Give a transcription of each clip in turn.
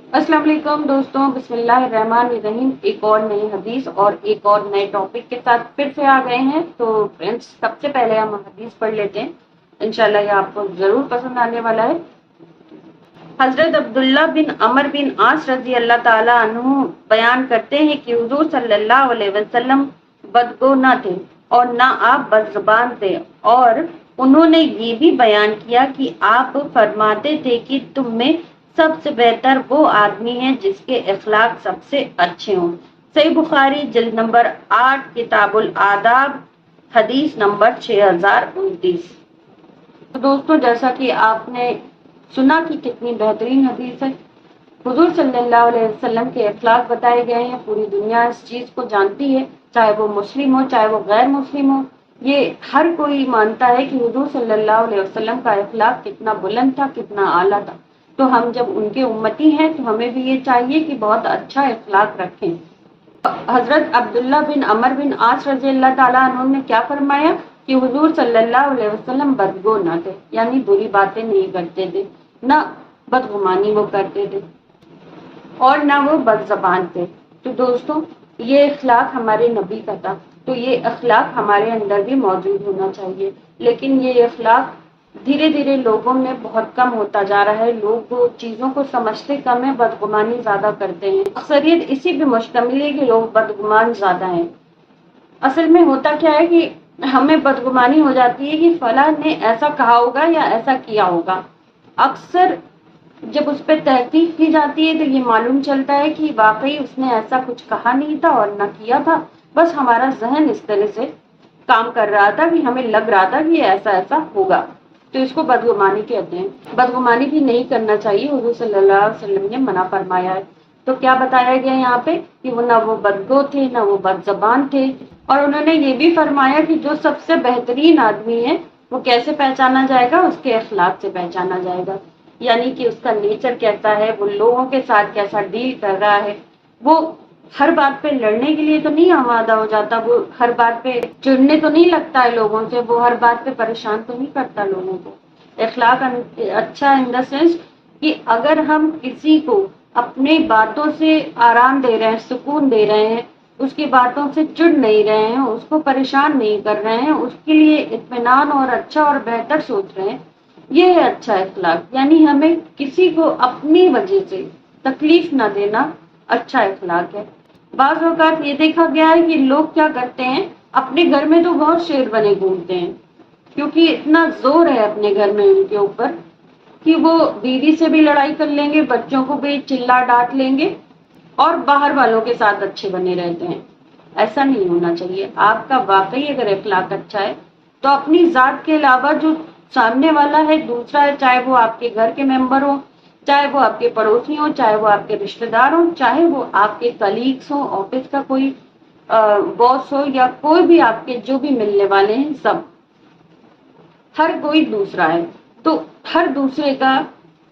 अस्सलाम वालेकुम दोस्तों, बिस्मिल्लाहिर्रहमानिर्रहीम। एक और नई हदीस और एक और नए टॉपिक के साथ फिर से आ गए हैं। तो फ्रेंड्स, सबसे पहले हम हदीस पढ़ लेते हैं। इंशाल्लाह ये आपको जरूर पसंद आने वाला है। हजरत अब्दुल्ला बिन अमर बिन आस रजी अल्लाह ताला अन्हु बयान करते हैं कि हुजूर सल्लल्लाहु अलैहि वसल्लम बदगो न थे और न आप बदज़बान थे, और उन्होंने ये भी बयान किया कि आप फरमाते थे कि तुम में सबसे बेहतर वो आदमी है जिसके अखलाक सबसे अच्छे हों। सही बुखारी जिल्द नंबर 8 किताबुल आदाब हदीस नंबर 6029। तो दोस्तों, जैसा कि आपने सुना कि कितनी बेहतरीन हदीस है। हुजूर सल्लल्लाहु अलैहि वसल्लम के अखलाक बताए गए हैं। पूरी दुनिया इस चीज को जानती है, चाहे वो मुस्लिम हो चाहे वो गैर मुस्लिम हो। ये हर कोई मानता है कि हुजूर सल्लल्लाहु अलैहि वसल्लम का अखलाक कितना बुलंद था, कितना आला था। तो हम जब उनके उम्मती हैं तो हमें भी ये चाहिए कि बहुत अच्छा अखलाक रखें। हजरत अब्दुल्ला बिन अमर बिन आस रजी अल्लाह ताला अन्हु ने क्या फरमाया कि हुजूर सल्लल्लाहु अलैहि वसल्लम बदगो न थे, यानी बुरी बातें नहीं करते थे, न बदगुमानी वो करते थे और न वो बदजबान थे। तो दोस्तों, ये अखलाक हमारे नबी का था, तो ये अखलाक हमारे अंदर भी मौजूद होना चाहिए। लेकिन ये अखलाक धीरे धीरे लोगों में बहुत कम होता जा रहा है। लोग वो चीजों को समझते कम है, बदगुमानी ज्यादा करते हैं। अक्सरियत इसी पे मुश्तमिल है कि लोग बदगुमान ज्यादा हैं। असल में होता क्या है कि हमें बदगुमानी हो जाती है कि फलां ने ऐसा कहा होगा या ऐसा किया होगा। अक्सर जब उस पर तहकीक की जाती है तो ये मालूम चलता है कि वाकई उसने ऐसा कुछ कहा नहीं था और न किया था, बस हमारा जहन इस तरह से काम कर रहा था कि हमें लग रहा था कि ऐसा ऐसा होगा। तो इसको बदगुमानी कहते हैं। बदगुमानी भी नहीं करना चाहिए, हुजूर सल्लल्लाहु अलैहि वसल्लम ने मना फरमाया है। तो क्या बताया गया यहाँ पे कि वो ना वो बदगो थे ना वो बदजबान थे, और उन्होंने ये भी फरमाया कि जो सबसे बेहतरीन आदमी है वो कैसे पहचाना जाएगा, उसके अखलाक से पहचाना जाएगा। यानी कि उसका नेचर कैसा है, वो लोगों के साथ कैसा डील कर रहा है। वो हर बात पे लड़ने के लिए तो नहीं आमादा हो जाता, वो हर बात पे चिढ़ने तो नहीं लगता है लोगों से, वो हर बात पे परेशान तो नहीं करता लोगों को। अखलाक अच्छा इन द सेंस कि अगर हम किसी को अपने बातों से आराम दे रहे हैं, सुकून दे रहे हैं, उसकी बातों से चिढ़ नहीं रहे हैं, उसको परेशान नहीं कर रहे हैं, उसके लिए इत्मीनान और अच्छा और बेहतर सोच रहे हैं, ये है अच्छा अखलाक। यानी हमें किसी को अपनी वजह से तकलीफ ना देना अच्छा अखलाक है। बाज़ औक़ात ये देखा गया है कि लोग क्या करते हैं, अपने घर में तो बहुत शेर बने घूमते हैं, क्योंकि इतना जोर है अपने घर में उनके ऊपर कि वो बीवी से भी लड़ाई कर लेंगे, बच्चों को भी चिल्ला डांट लेंगे और बाहर वालों के साथ अच्छे बने रहते हैं। ऐसा नहीं होना चाहिए। आपका वाकई अगर अखलाक अच्छा है तो अपनी जात के अलावा जो सामने वाला है दूसरा है, चाहे वो आपके घर के मेंबर हो, चाहे वो आपके पड़ोसी हो, चाहे वो आपके रिश्तेदार हो, चाहे वो आपके कलीग्स हो, ऑफिस का कोई बॉस हो, या कोई भी आपके जो भी मिलने वाले हैं, सब हर कोई दूसरा है। तो हर दूसरे का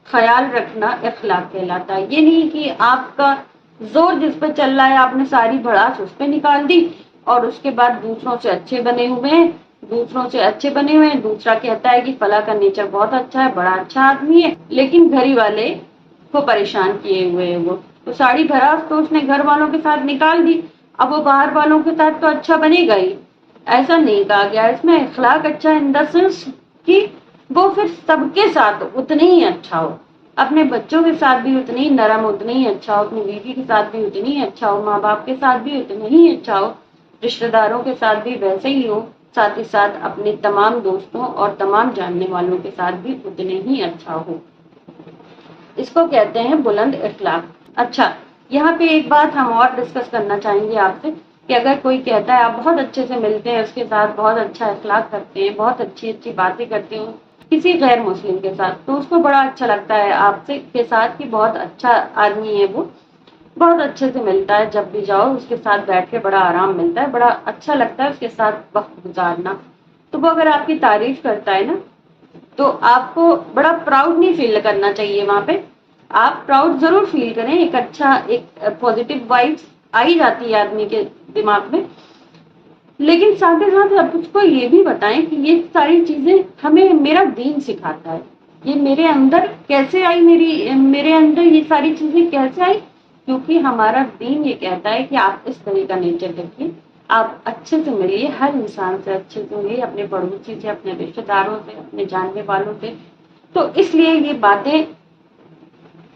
ख्याल रखना अखलाक कहलाता है। ये नहीं कि आपका जोर जिस पे चल रहा है आपने सारी भड़ास उस पे निकाल दी और उसके बाद दूसरों से अच्छे बने हुए हैं, दूसरा कहता है कि फला का नेचर बहुत अच्छा है, बड़ा अच्छा आदमी है, लेकिन घरी वाले को परेशान किए हुए है। वो तो सारी भड़ास तो उसने घर वालों के साथ निकाल दी, अब वो बाहर वालों के साथ तो अच्छा बनेगा ही। ऐसा नहीं कहा गया। इसमें अखलाक अच्छा इन द सेंस कि वो फिर सबके साथ उतने ही अच्छा हो, अपने बच्चों के साथ भी उतने ही नरम, उतने ही अच्छा हो, अपनी बीवी के साथ भी उतनी ही अच्छा हो, माँ बाप के साथ भी उतने ही अच्छा हो, रिश्तेदारों के साथ भी वैसे ही हो, साथ ही साथ अपने तमाम दोस्तों और तमाम जानने वालों के साथ भी उतने ही अच्छा हो। इसको कहते हैं बुलंद अखलाक। अच्छा, यहाँ पे एक बात हम और डिस्कस करना चाहेंगे आपसे कि अगर कोई कहता है आप बहुत अच्छे से मिलते हैं, उसके साथ बहुत अच्छा अखलाक करते हैं, बहुत अच्छी अच्छी बातें करते हो किसी गैर मुस्लिम के साथ, तो उसको बड़ा अच्छा लगता है आपसे के साथ कि बहुत अच्छा आदमी है, वो बहुत अच्छे से मिलता है, जब भी जाओ उसके साथ बैठ के बड़ा आराम मिलता है, बड़ा अच्छा लगता है उसके साथ वक्त गुजारना। तो वो अगर आपकी तारीफ करता है ना, तो आपको बड़ा प्राउड नहीं फील करना चाहिए। वहां पे आप प्राउड जरूर फील करें, एक अच्छा एक पॉजिटिव वाइब्स आई जाती है आदमी के दिमाग में, लेकिन साथ ही साथ आप उसको ये भी बताएं कि ये सारी चीजें हमें मेरा दीन सिखाता है। ये मेरे अंदर कैसे आई, मेरे अंदर ये सारी चीजें कैसे आई? क्योंकि हमारा दीन ये कहता है कि आप इस तरह का नेचर रखिए, आप अच्छे से मिलिए, हर इंसान से अच्छे से मिलिए, अपने पड़ोसी से, अपने रिश्तेदारों से, अपने जानने वालों से। तो इसलिए ये बातें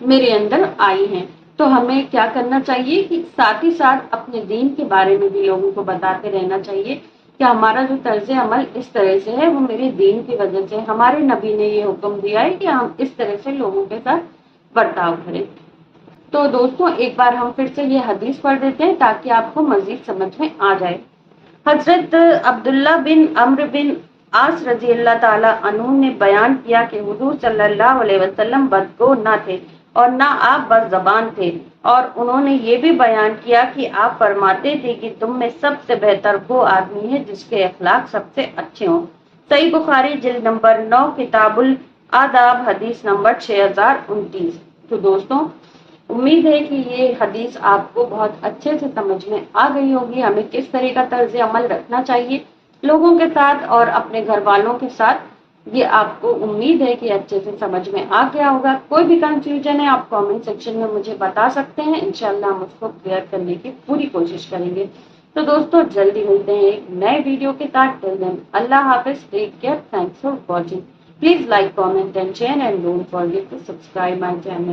मेरे अंदर आई हैं। तो हमें क्या करना चाहिए कि साथ ही साथ अपने दीन के बारे में भी लोगों को बताते रहना चाहिए कि हमारा जो तर्ज अमल इस तरह से है वो मेरे दीन की वजह से, हमारे नबी ने ये हुक्म दिया है कि हम इस तरह से लोगों के साथ बर्ताव करें। तो दोस्तों एक बार हम फिर से ये हदीस पढ़ देते हैं ताकि आपको मजीद समझ में आ जाए। हजरत अब्दुल्ला बिन अम्र बिन आस रजी अल्लाह ताला अन्हु ने बयान किया कि हुजूर सल्लल्लाहु अलैहि वसल्लम बदगो न थे और ना आप बस जबान थे, और उन्होंने ये भी बयान किया कि आप फरमाते थे कि तुम में सबसे बेहतर वो आदमी है जिसके अखलाक सबसे अच्छे हों। सही बुखारी जिल्द नंबर 9 किताबुल आदाब हदीस नंबर 6029। तो दोस्तों उम्मीद है कि ये हदीस आपको बहुत अच्छे से समझ में आ गई होगी, हमें किस तरह का तर्ज अमल रखना चाहिए लोगों के साथ और अपने घर वालों के साथ। ये आपको उम्मीद है कि अच्छे से समझ में आ गया होगा। कोई भी कंफ्यूजन है आप कमेंट सेक्शन में मुझे बता सकते हैं, इंशाल्लाह हम उसको क्लियर करने की पूरी कोशिश करेंगे। तो दोस्तों जल्दी मिलते हैं एक नए वीडियो के साथ। टिल देन अल्लाह हाफिज, take care, thanks for watching. Please like, comment and share and don't forget to subscribe my channel.